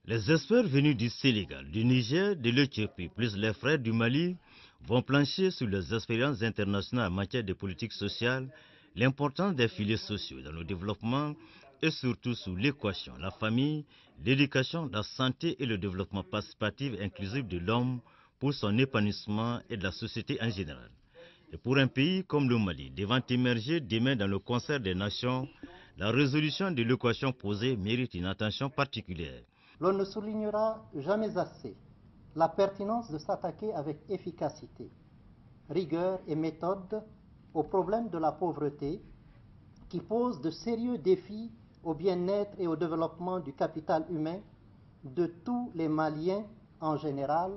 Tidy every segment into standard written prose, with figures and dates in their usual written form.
Les experts venus du Sénégal, du Niger, de l'Éthiopie, plus les frères du Mali, vont plancher sur les expériences internationales en matière de politique sociale, l'importance des filets sociaux dans le développement et surtout sur l'équation, la famille, l'éducation, la santé et le développement participatif et inclusif de l'homme pour son épanouissement et de la société en général. Et pour un pays comme le Mali, devant émerger demain dans le concert des nations, la résolution de l'équation posée mérite une attention particulière. L'on ne soulignera jamais assez la pertinence de s'attaquer avec efficacité, rigueur et méthode au problème de la pauvreté qui pose de sérieux défis au bien-être et au développement du capital humain de tous les Maliens en général,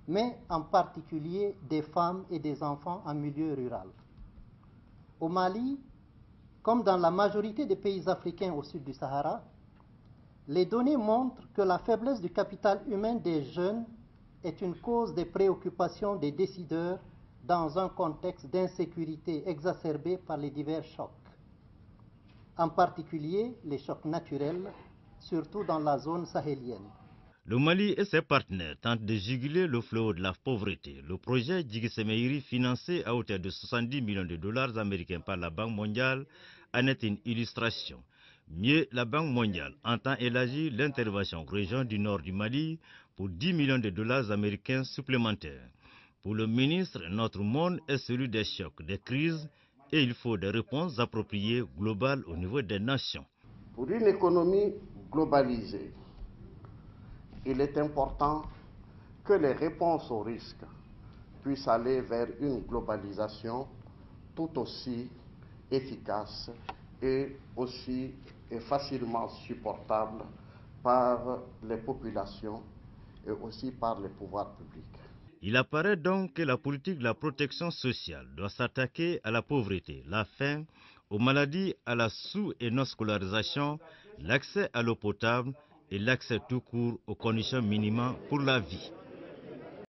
mais en particulier des femmes et des enfants en milieu rural. Au Mali, comme dans la majorité des pays africains au sud du Sahara, les données montrent que la faiblesse du capital humain des jeunes est une cause des préoccupations des décideurs dans un contexte d'insécurité exacerbé par les divers chocs, en particulier les chocs naturels, surtout dans la zone sahélienne. Le Mali et ses partenaires tentent de juguler le fléau de la pauvreté. Le projet Djigui financé à hauteur de 70 millions de dollars américains par la Banque mondiale, en est une illustration. Mieux, la Banque mondiale entend élargir l'intervention aux régions du nord du Mali pour 10 millions de dollars américains supplémentaires. Pour le ministre, notre monde est celui des chocs, des crises, et il faut des réponses appropriées globales au niveau des nations. Pour une économie globalisée, il est important que les réponses aux risques puissent aller vers une globalisation tout aussi efficace et aussi facilement supportable par les populations et aussi par les pouvoirs publics. Il apparaît donc que la politique de la protection sociale doit s'attaquer à la pauvreté, la faim, aux maladies, à la sous- et non-scolarisation, l'accès à l'eau potable et l'accès tout court aux conditions minimales pour la vie.